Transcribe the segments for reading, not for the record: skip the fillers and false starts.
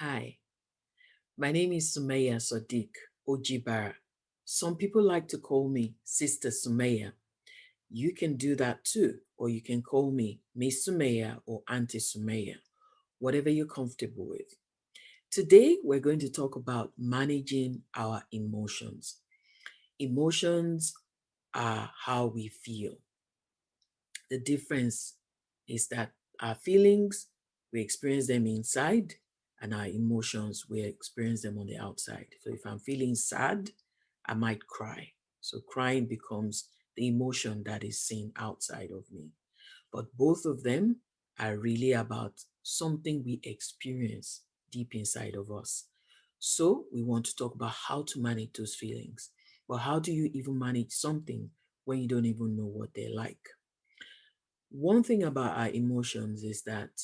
Hi, my name is Summayyah Sadiq Ojibara. Some people like to call me Sister Summayyah. You can do that too, or you can call me Miss Summayyah or Auntie Summayyah, whatever you're comfortable with. Today, we're going to talk about managing our emotions. Emotions are how we feel. The difference is that our feelings, we experience them inside, and our emotions, we experience them on the outside. So if I'm feeling sad, I might cry. So crying becomes the emotion that is seen outside of me. But both of them are really about something we experience deep inside of us. So we want to talk about how to manage those feelings. But how do you even manage something when you don't even know what they're like? One thing about our emotions is that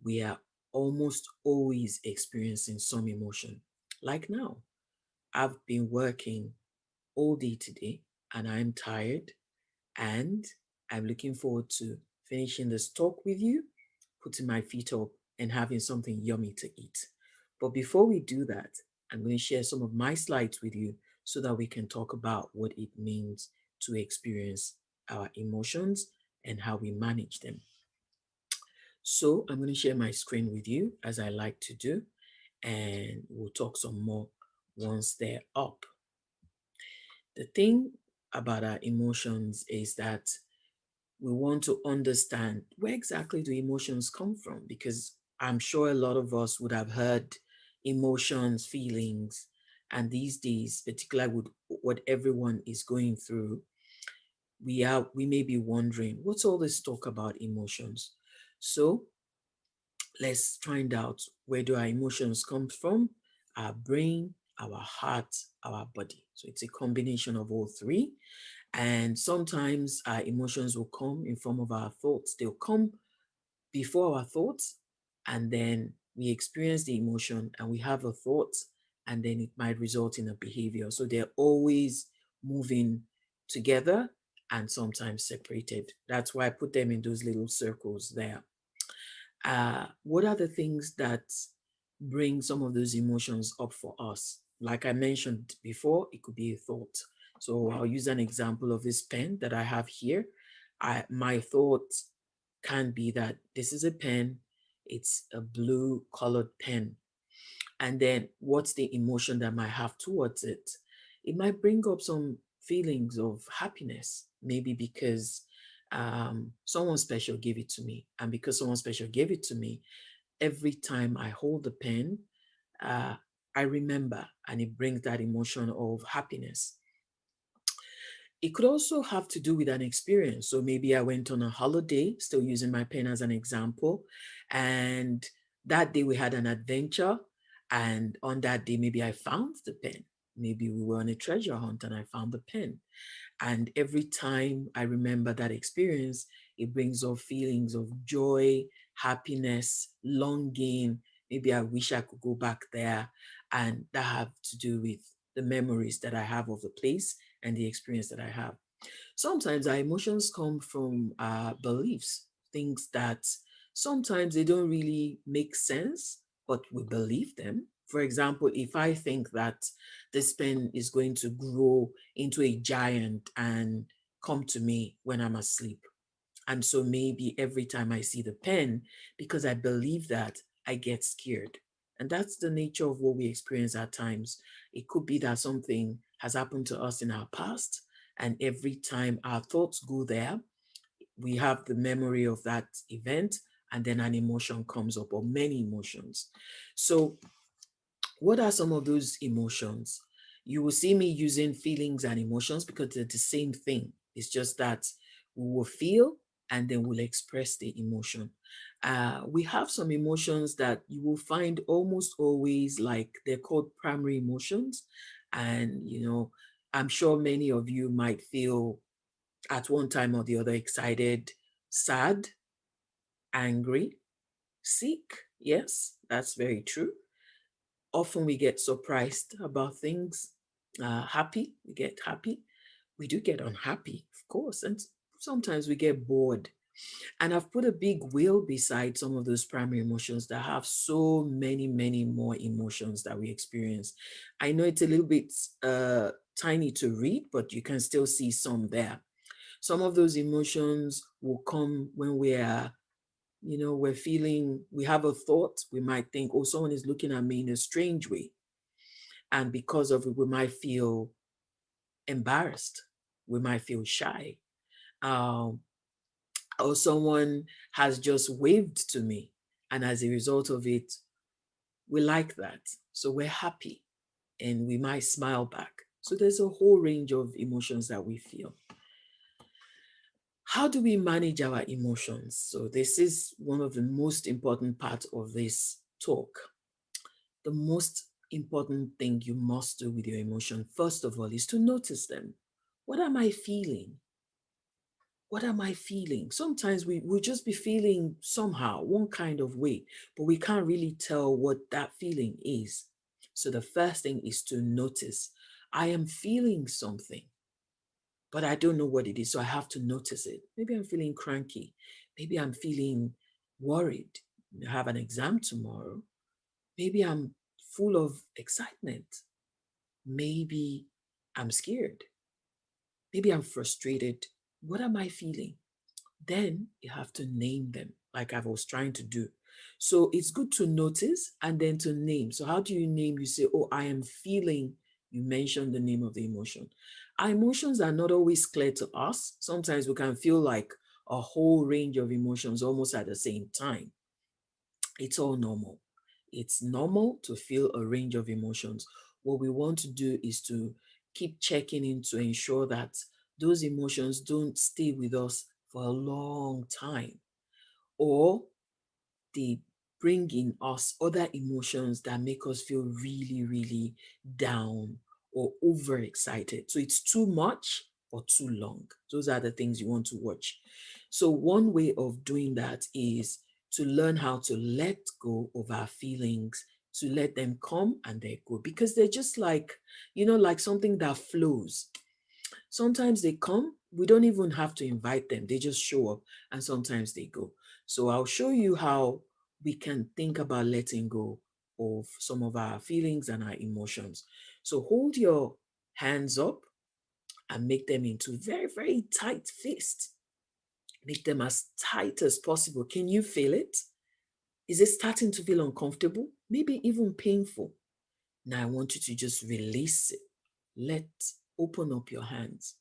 we are almost always experiencing some emotion. Like now, I've been working all day today and I'm tired and I'm looking forward to finishing this talk with you, putting my feet up and having something yummy to eat. But before we do that, I'm going to share some of my slides with you so that we can talk about what it means to experience our emotions and how we manage them. So I'm going to share my screen with you as I like to do, and we'll talk some more once they're up. The thing about our emotions is that we want to understand where exactly do emotions come from, because I'm sure a lot of us would have heard emotions, feelings, and these days, particularly with what everyone is going through, we may be wondering what's all this talk about emotions. So let's find out, where do our emotions come from? Our brain, our heart, our body. So it's a combination of all three. And sometimes our emotions will come in form of our thoughts. They'll come before our thoughts, and then we experience the emotion and we have a thought, and then it might result in a behavior. So they're always moving together and sometimes separated. That's why I put them in those little circles there. What are the things that bring some of those emotions up for us? Like I mentioned before, it could be a thought. So I'll use an example of this pen that I have here. My thought can be that this is a pen, it's a blue colored pen. And then what's the emotion that I might have towards it? It might bring up some feelings of happiness, maybe because someone special gave it to me. And because someone special gave it to me, every time I hold the pen, uh, I remember, and it brings that emotion of happiness. It could also have to do with an experience. So maybe I went on a holiday, still using my pen as an example, and that day we had an adventure. And on that day, maybe I found the pen. Maybe we were on a treasure hunt and I found the pen. And every time I remember that experience, it brings up feelings of joy, happiness, longing. Maybe I wish I could go back there. And that have to do with the memories that I have of the place and the experience that I have. Sometimes our emotions come from our beliefs, things that sometimes they don't really make sense, but we believe them. For example, if I think that this pen is going to grow into a giant and come to me when I'm asleep. And so maybe every time I see the pen, because I believe that, I get scared. And that's the nature of what we experience at times. It could be that something has happened to us in our past, and every time our thoughts go there, we have the memory of that event, and then an emotion comes up, or many emotions. So what are some of those emotions? You will see me using feelings and emotions because they're the same thing. It's just that we will feel and then we'll express the emotion. We have some emotions that you will find almost always, like they're called primary emotions. And, I'm sure many of you might feel at one time or the other excited, sad, angry, sick. Yes, that's very true. Often we get surprised about things. Happy, we get happy. We do get unhappy, of course, and sometimes we get bored. And I've put a big wheel beside some of those primary emotions that have so many, many more emotions that we experience. I know it's a little bit tiny to read, but you can still see some there. Some of those emotions will come when we are, we're feeling, we have a thought, we might think, oh, someone is looking at me in a strange way. And because of it, we might feel embarrassed. We might feel shy. Um, or someone has just waved to me. And as a result of it, we like that. So we're happy and we might smile back. So there's a whole range of emotions that we feel. How do we manage our emotions? So this is one of the most important parts of this talk. The most important thing you must do with your emotion, first of all, is to notice them. What am I feeling? What am I feeling? Sometimes we will just be feeling somehow, one kind of way, but we can't really tell what that feeling is. So the first thing is to notice, I am feeling something, but I don't know what it is. So I have to notice it. Maybe I'm feeling cranky. Maybe I'm feeling worried. I have an exam tomorrow. Maybe I'm full of excitement. Maybe I'm scared. Maybe I'm frustrated. What am I feeling? Then you have to name them, like I was trying to do. So it's good to notice and then to name. So how do you name? You say, oh, I am feeling, you mention the name of the emotion. Our emotions are not always clear to us. Sometimes we can feel like a whole range of emotions almost at the same time. It's all normal. It's normal to feel a range of emotions. What we want to do is to keep checking in to ensure that those emotions don't stay with us for a long time, or they bring in us other emotions that make us feel really, really down or overexcited. So it's too much or too long. Those are the things you want to watch. So, one way of doing that is to learn how to let go of our feelings, to let them come and they go, because they're just like, like something that flows. Sometimes they come, we don't even have to invite them, they just show up, and sometimes they go. So I'll show you how we can think about letting go of some of our feelings and our emotions. So hold your hands up and make them into very, very tight fists. Make them as tight as possible. Can you feel it? Is it starting to feel uncomfortable? Maybe even painful. Now I want you to just release it. Open up your hands.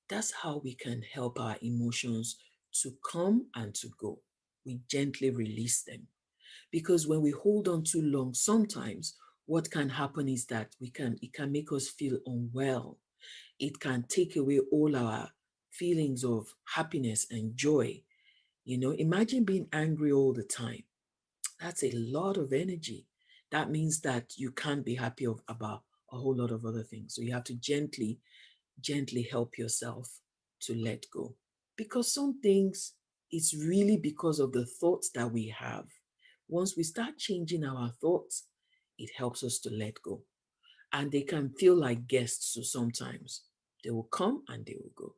That's how we can help our emotions to come and to go. We gently release them. Because when we hold on too long, sometimes what can happen is that it can make us feel unwell. It can take away all our feelings of happiness and joy. Imagine being angry all the time. That's a lot of energy. That means that you can't be happy about a whole lot of other things. So you have to gently help yourself to let go. Because some things, it's really because of the thoughts that we have. Once we start changing our thoughts, it helps us to let go. And they can feel like guests, so sometimes they will come and they will go.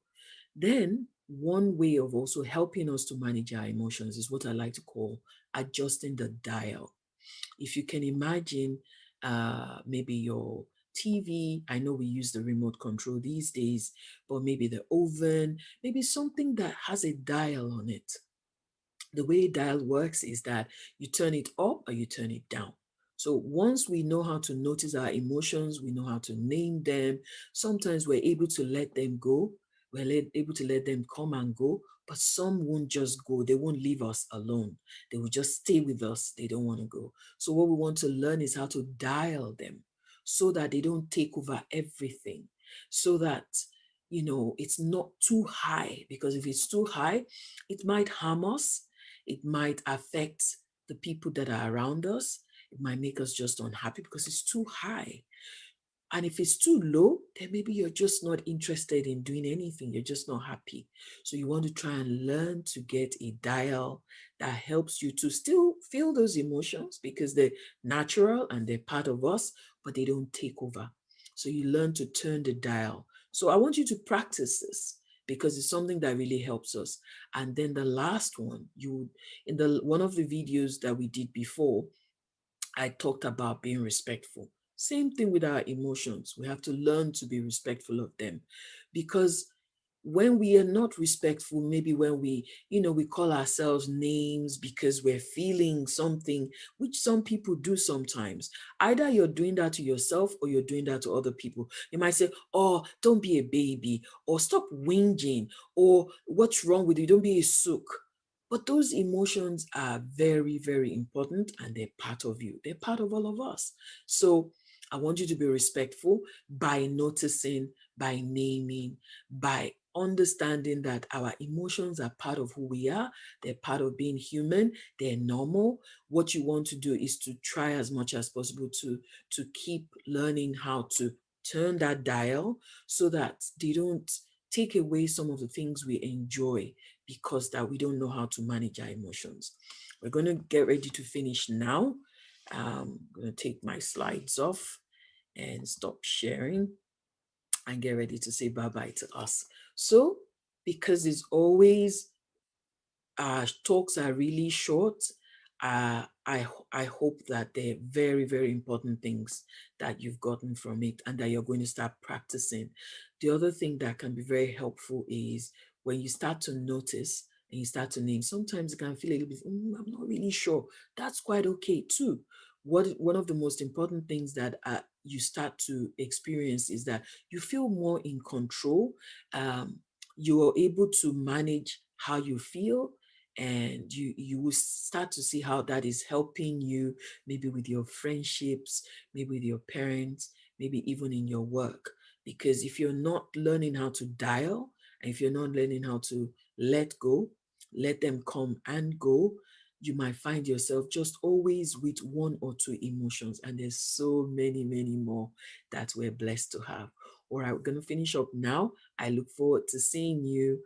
Then, one way of also helping us to manage our emotions is what I like to call adjusting the dial. If you can imagine, maybe your TV, I know we use the remote control these days, but maybe the oven, maybe something that has a dial on it. The way dial works is that you turn it up or you turn it down. So once we know how to notice our emotions, we know how to name them. Sometimes we're able to let them go. Able to let them come and go, but some won't just go. They won't leave us alone. They will just stay with us. They don't want to go. So what we want to learn is how to dial them so that they don't take over everything. So that, it's not too high, because if it's too high, it might harm us. It might affect the people that are around us. It might make us just unhappy because it's too high. And if it's too low, then maybe you're just not interested in doing anything. You're just not happy. So you want to try and learn to get a dial that helps you to still feel those emotions, because they're natural and they're part of us, but they don't take over. So you learn to turn the dial. So I want you to practice this, because it's something that really helps us. And then the last one, in the one of the videos that we did before, I talked about being respectful. Same thing with our emotions. We have to learn to be respectful of them, because when we are not respectful, maybe when we call ourselves names because we're feeling something, which some people do sometimes. Either you're doing that to yourself or you're doing that to other people. You might say, oh, don't be a baby, or stop whinging, or what's wrong with you? Don't be a sook. But those emotions are very, very important, and they're part of you. They're part of all of us. So I want you to be respectful by noticing, by naming, by understanding that our emotions are part of who we are. They're part of being human. They're normal. What you want to do is to try as much as possible to keep learning how to turn that dial so that they don't take away some of the things we enjoy because that we don't know how to manage our emotions. We're going to get ready to finish now. I'm going to take my slides off and stop sharing and get ready to say bye-bye to us. So, because it's always talks are really short. I hope that they're very, very important things that you've gotten from it and that you're going to start practicing. The other thing that can be very helpful is when you start to notice and you start to name, sometimes it can feel a little bit, I'm not really sure. That's quite okay too. One of the most important things that you start to experience is that you feel more in control. You are able to manage how you feel, and you will start to see how that is helping you, maybe with your friendships, maybe with your parents, maybe even in your work. Because if you're not learning how to dial, and if you're not learning how to let go, let them come and go, you might find yourself just always with one or two emotions, and there's so many, many more that we're blessed to have. All right, we're going to finish up now. I look forward to seeing you